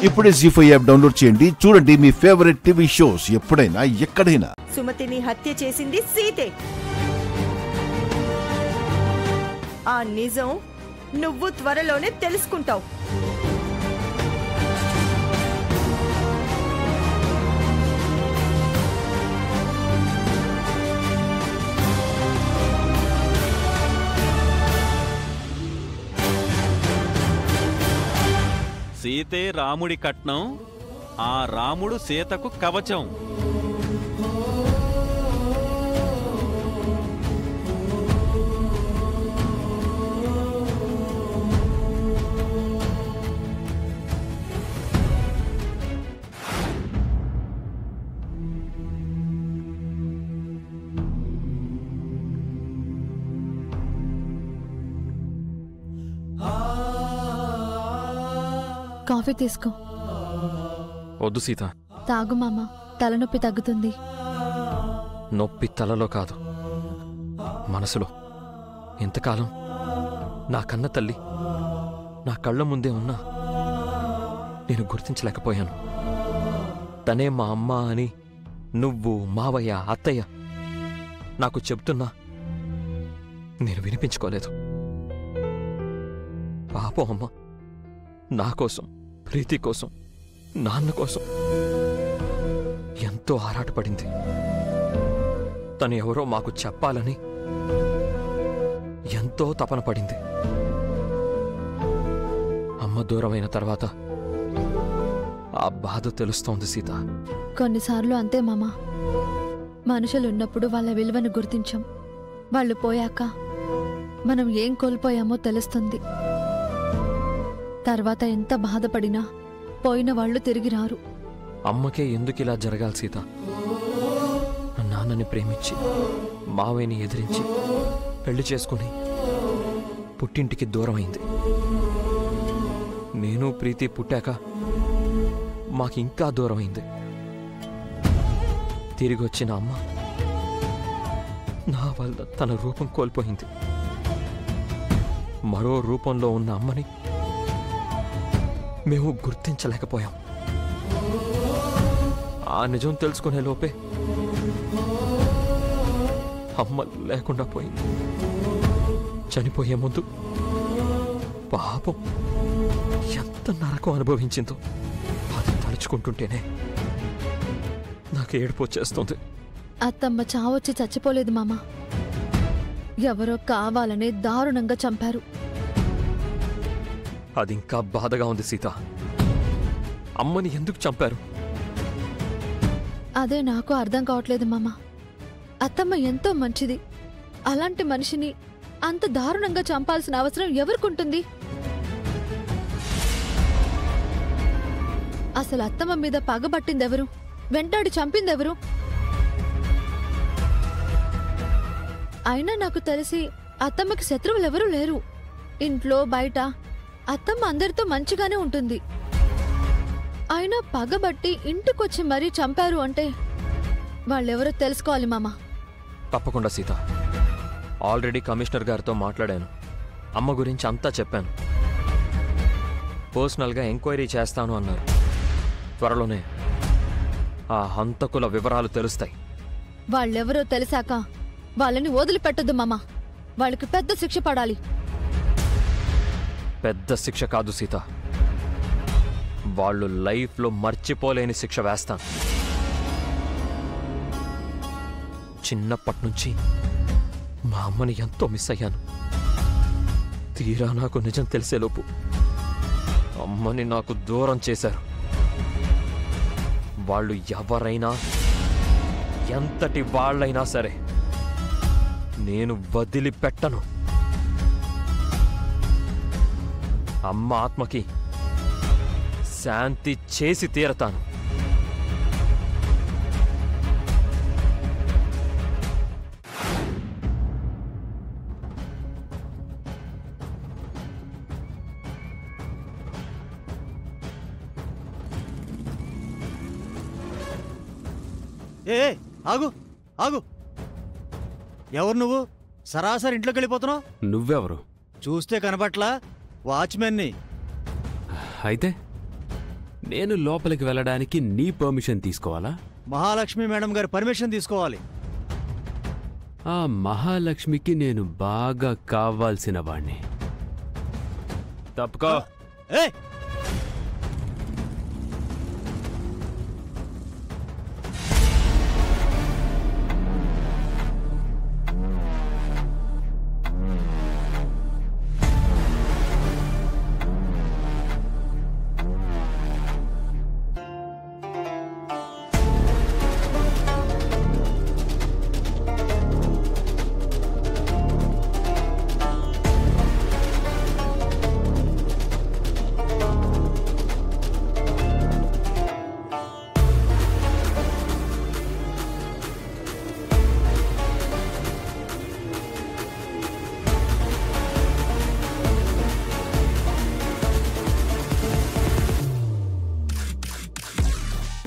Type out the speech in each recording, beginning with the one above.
ఇప్పుడే జీ5 app download చేయండి. చూడండి మీ ఫేవరెట్ టీవీ షోస్ ఎప్పుడైనా ఎక్కడైనా. సుమతిని హత్య చేసింది సీతే. ఆ నిజం నువ్వు త్వరలోనే తెలుసుకుంటావు. సీతే రాముడి కట్నం, ఆ రాముడు సీతకు కవచం. కాఫీ తీసుకో. వద్దు సీత. తాగు మామ, తలనొప్పి తగ్గుతుంది. నొప్పి తలలో కాదు, మనసులో. ఇంతకాలం నా కన్న తల్లి నా కళ్ళ ముందే ఉన్నా నేను గుర్తించలేకపోయాను. తనే మా అమ్మ అని నువ్వు, మావయ్య, అత్తయ్య నాకు చెబుతున్నా నేను వినిపించుకోలేదు. పాపం అమ్మ నా కోసం, ప్రీతి కోసం, నాన్న కోసం ఎంతో ఆరాటపడింది. తను ఎవరో మాకు చెప్పాలని ఎంతో తపన పడింది. అమ్మ దూరమైన తర్వాత ఆ బాధ తెలుస్తోంది సీత. కొన్నిసార్లు అంతే మామ. మనుషులున్నప్పుడు వాళ్ళ విలువను గుర్తించాం. వాళ్ళు పోయాక మనం ఏం కోల్పోయామో తెలుస్తుంది. తర్వాత ఎంత బాధపడినా పోయిన వాళ్ళు తిరిగి రారు. అమ్మకే ఎందుకిలా జరగాలి సీత? నాన్నని ప్రేమించి, మావయ్యని ఎదిరించి పెళ్లి చేసుకుని పుట్టింటికి దూరమైంది. నేను ప్రీతి పుట్టాక మాకింకా దూరమైంది. తిరిగి వచ్చిన అమ్మ నా వల్ల తన రూపం కోల్పోయింది. మరో రూపంలో ఉన్న అమ్మని మేము గుర్తించలేకపోయాం. ఆ నిజం తెలుసుకునే లోపే అమ్మ లేకుండా పోయింది. చనిపోయే ముందు పాపం ఎంత నరకం అనుభవించిందో అది తలుచుకుంటుంటేనే నాకు ఏడుపు వచ్చేస్తుంది. అత్తమ్మ చావొచ్చి చచ్చిపోలేదు మామ. ఎవరో కావాలనే దారుణంగా చంపారు. అది ఇంకా బాధగా ఉంది సీత. అమ్మని ఎందుకు చంపారు? అదే నాకు అర్థం కావట్లేదు మామ. అత్తమ్మ ఎంతో మంచిది. అలాంటి మనిషిని అంత దారుణంగా చంపాల్సిన అవసరం ఎవరికుంటుంది? అసలు అత్తమ్మ మీద పగబట్టిందెవరు? వెంటాడి చంపిందెవరు? అయినా నాకు తెలిసి అత్తమ్మకి శత్రువులెవరూ లేరు. ఇంట్లో బయట అత్తమ్మ అందరితో మంచిగానే ఉంటుంది. అయినా పగబట్టి ఇంటికొచ్చి మరీ చంపారు అంటే వాళ్ళెవరో తెలుసుకోవాలి మామ. తప్పకుండా సీత. ఆల్రెడీ కమిషనర్ గారితో మాట్లాడాను. అమ్మ గురించి అంతా చెప్పాను. పర్సనల్గా ఎంక్వైరీ చేస్తాను అన్నారు. త్వరలోనే ఆ హంతకుల వివరాలు తెలుస్తాయి. వాళ్ళెవరో తెలిసాక వాళ్ళని వదిలిపెట్టద్దు మామ. వాళ్ళకి పెద్ద శిక్ష పడాలి. పెద్ద శిక్ష కాదు సీత, వాళ్ళు లైఫ్లో మర్చిపోలేని శిక్ష వేస్తాను. చిన్నప్పటి నుంచి మా అమ్మని ఎంతో మిస్ అయ్యాను. తీరా నాకు నిజం తెలిసేలోపు అమ్మని నాకు దూరం చేశారు. వాళ్ళు ఎవరైనా, ఎంతటి వాళ్ళైనా సరే నేను వదిలిపెట్టను. అమ్మ ఆత్మకి శాంతి చేసి తీరతాను. ఏ ఆగు ఆగు. ఎవరు నువ్వు? సరాసరి ఇంట్లోకి వెళ్ళిపోతున్నావు. నువ్వెవరు? చూస్తే కనబట్లా? వాచ్మెన్ని. అయితే నేను లోపలికి వెళ్ళడానికి నీ పర్మిషన్ తీసుకోవాలా? మహాలక్ష్మి మేడం గారి పర్మిషన్ తీసుకోవాలి. ఆ మహాలక్ష్మికి నేను బాగా కావాల్సిన వాణ్ణి. తప్పుకో. ఏయ్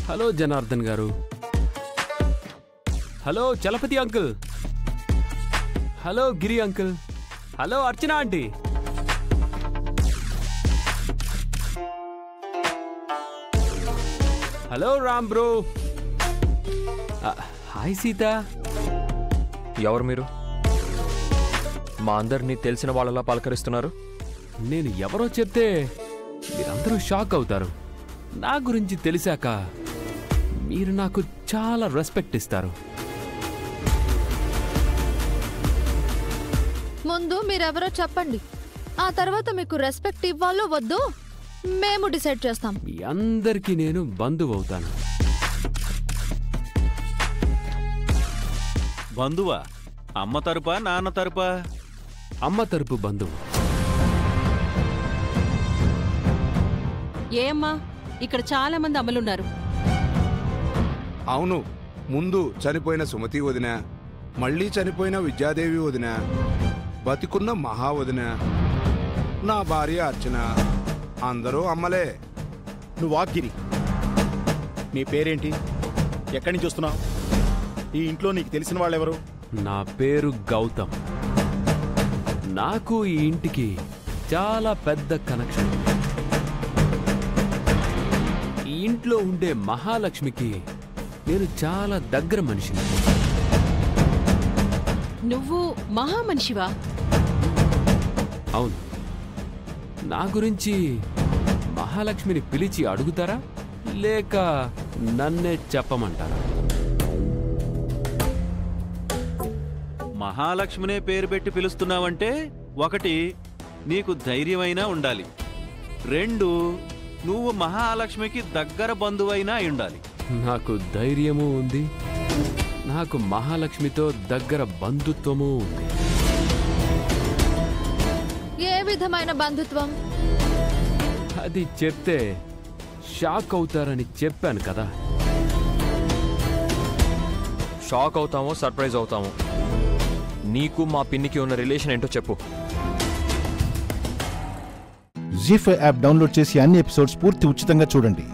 హలో జనార్దన్ గారు. Hello Chalapathi uncle. Hello Giri uncle. Hello Archana aunty. Hello Ram bro. Hi Sita. ఎవరు మీరు? మా అందరినీ తెలిసిన వాళ్ళలా పలకరిస్తున్నారు. నేను ఎవరో చెప్తే మీరందరూ షాక్ అవుతారు. నా గురించి తెలిసాక మీరు నాకు చాలా రెస్పెక్ట్ ఇస్తారు. ముందు మీరెవరో చెప్పండి, ఆ తర్వాత మీకు రెస్పెక్ట్ ఇవ్వాలో వద్దో మేము డిసైడ్ చేస్తాం. మీ అందరికీ నేను బంధువు అవుతాను. బంధువా? అమ్మ తరపా నాన్న తరపా? అమ్మ తరపు బంధువు. ఏమ్మా, ఇక్కడ చాలా మంది అమ్మలున్నారు. అవును, ముందు చనిపోయిన సుమతి వదిన, మళ్ళీ చనిపోయిన విద్యాదేవి వదిన, బతికున్న మహా వదిన, నా భార్య అర్చన, అందరూ అమ్మలే. నువ్వు వాగ్గిరి. నీ పేరేంటి? ఎక్కడి నుంచి వస్తున్నావు? ఈ ఇంట్లో నీకు తెలిసిన వాళ్ళెవరు? నా పేరు గౌతమ్. నాకు ఈ ఇంటికి చాలా పెద్ద కనెక్షన్. ఈ ఇంట్లో ఉండే మహాలక్ష్మికి నేను చాలా దగ్గర మనిషిని. నువ్వు మహామనిషివా? అవును. నా గురించి మహాలక్ష్మిని పిలిచి అడుగుతారా లేక నన్నే చెప్పమంటారా? మహాలక్ష్మినే పేరు పెట్టి పిలుస్తున్నావంటే ఒకటి, నీకు ధైర్యమైనా ఉండాలి. 2, నువ్వు మహాలక్ష్మికి దగ్గర బంధువైనా ఉండాలి. నాకు ధైర్యమూ ఉంది, నాకు మహాలక్ష్మితో దగ్గర బంధుత్వమూ ఉంది. ఏ విధమైన బంధుత్వం? అది చెప్తే షాక్ అవుతారని చెప్పాను కదా. షాక్ అవుతామో సర్ప్రైజ్ అవుతామో, నీకు మా పిన్నికి ఉన్న రిలేషన్ ఏంటో చెప్పు. జీ5 యాప్ డౌన్లోడ్ చేసి అన్ని ఎపిసోడ్స్ పూర్తి ఉచితంగా చూడండి.